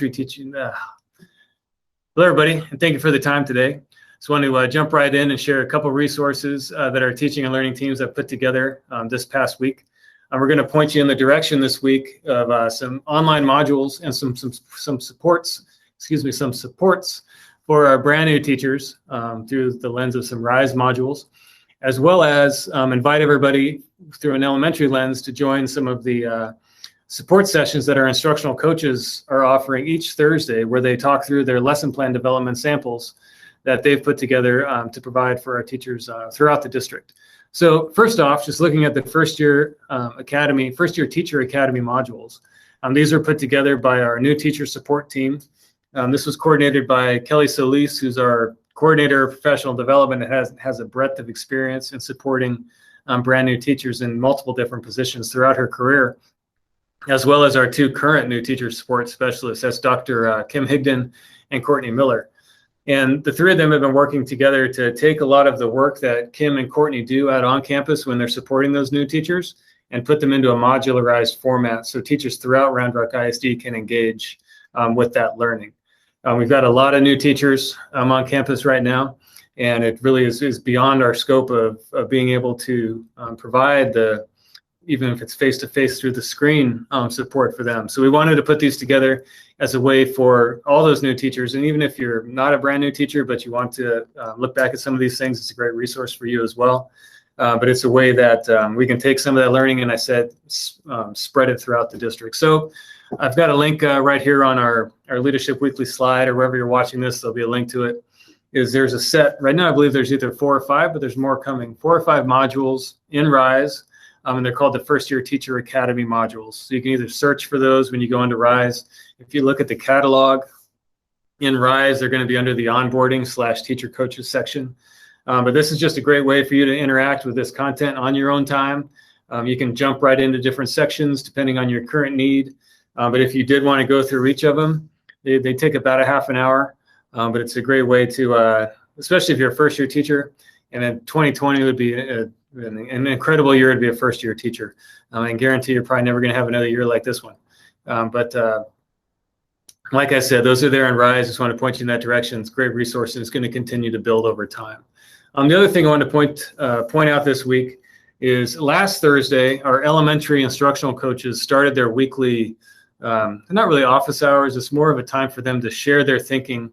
elementary teaching. Hello, everybody, and thank you for the time today. Just want to jump right in and share a couple resources that our teaching and learning teams have put together this past week. We're going to point you in the direction this week of some online modules and some supports. Some supports for our brand new teachers through the lens of some RRISD modules, as well as invite everybody through an elementary lens to join some of the support sessions that our instructional coaches are offering each Thursday, where they talk through their lesson plan development samples that they've put together to provide for our teachers throughout the district. So first off, just looking at the first year teacher academy modules. These are put together by our new teacher support team. This was coordinated by Kelly Solis, who's our coordinator of professional development and has a breadth of experience in supporting brand new teachers in multiple different positions throughout her career, as well as our two current new teacher support specialists. That's Dr. Kim Higdon and Courtney Miller. And the three of them have been working together to take a lot of the work that Kim and Courtney do out on campus when they're supporting those new teachers and put them into a modularized format so teachers throughout Round Rock ISD can engage with that learning. We've got a lot of new teachers on campus right now, and it really is beyond our scope of being able to provide the, even if it's face-to-face through the screen, support for them. So we wanted to put these together as a way for all those new teachers. And even if you're not a brand new teacher, but you want to look back at some of these things, it's a great resource for you as well. But it's a way that we can take some of that learning and, I said, spread it throughout the district. So I've got a link right here on our Leadership Weekly slide, or wherever you're watching this, there'll be a link to it. There's a set, right now I believe there's either 4 or 5, but there's more coming, 4 or 5 modules in RRISD. And they're called the First Year Teacher Academy modules. So you can either search for those when you go into RRISD. If you look at the catalog in RRISD, they're going to be under the onboarding/teacher coaches section. But this is just a great way for you to interact with this content on your own time. You can jump right into different sections depending on your current need. But if you did want to go through each of them, they take about a half an hour. But it's a great way to, especially if you're a first year teacher, and then 2020 would be an incredible year to be a first year teacher. I guarantee you're probably never going to have another year like this one. But like I said, those are there in RRISD. Just want to point you in that direction. It's a great resource, and it's going to continue to build over time. The other thing I want to point out this week is last Thursday, our elementary instructional coaches started their weekly, not really office hours. It's more of a time for them to share their thinking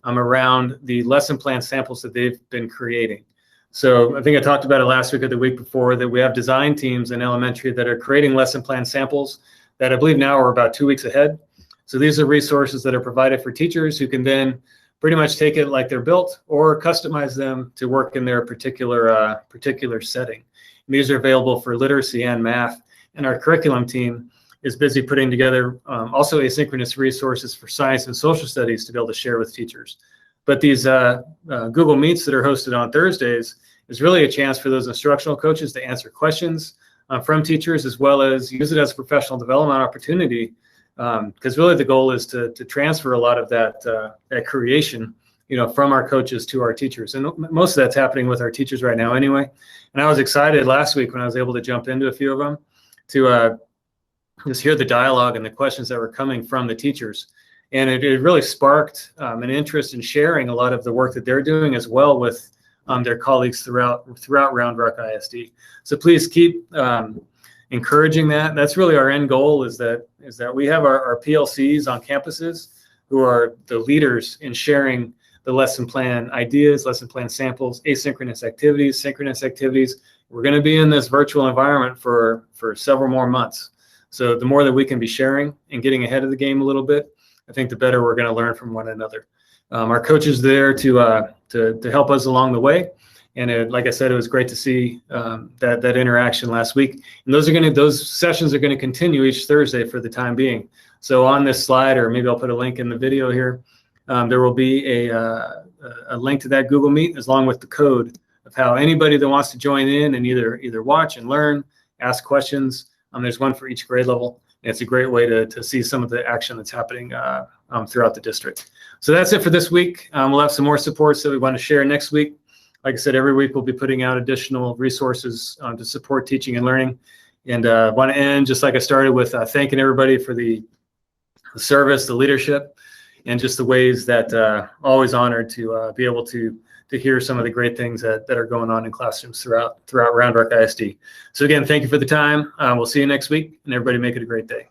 around the lesson plan samples that they've been creating. So I think I talked about it last week or the week before, that we have design teams in elementary that are creating lesson plan samples that I believe now are about 2 weeks ahead. So these are resources that are provided for teachers who can then pretty much take it like they're built or customize them to work in their particular setting. And these are available for literacy and math. And our curriculum team is busy putting together also asynchronous resources for science and social studies to be able to share with teachers. But these Google Meets that are hosted on Thursdays is really a chance for those instructional coaches to answer questions from teachers, as well as use it as a professional development opportunity, because really the goal is to transfer a lot of that creation, from our coaches to our teachers. And most of that's happening with our teachers right now anyway. And I was excited last week when I was able to jump into a few of them to just hear the dialogue and the questions that were coming from the teachers. And it really sparked an interest in sharing a lot of the work that they're doing as well with their colleagues throughout Round Rock ISD. So please keep encouraging that. That's really our end goal, is that we have our PLCs on campuses who are the leaders in sharing the lesson plan ideas, lesson plan samples, asynchronous activities, synchronous activities. We're going to be in this virtual environment for several more months. So the more that we can be sharing and getting ahead of the game a little bit, I think the better we're going to learn from one another. Our coach is there to help us along the way, and like I said, it was great to see that interaction last week. And those sessions are going to continue each Thursday for the time being. So on this slide, or maybe I'll put a link in the video here, there will be a link to that Google Meet, along with the code of how anybody that wants to join in and either watch and learn, ask questions. There's one for each grade level. It's a great way to see some of the action that's happening throughout the district. So that's it for this week. We'll have some more supports that we want to share next week. Like I said, every week we'll be putting out additional resources to support teaching and learning. And I want to end, just like I started, with thanking everybody for the the service, the leadership, and just the ways that always honored to be able to hear some of the great things that are going on in classrooms throughout Round Rock ISD. So again, thank you for the time. We'll see you next week, and everybody make it a great day.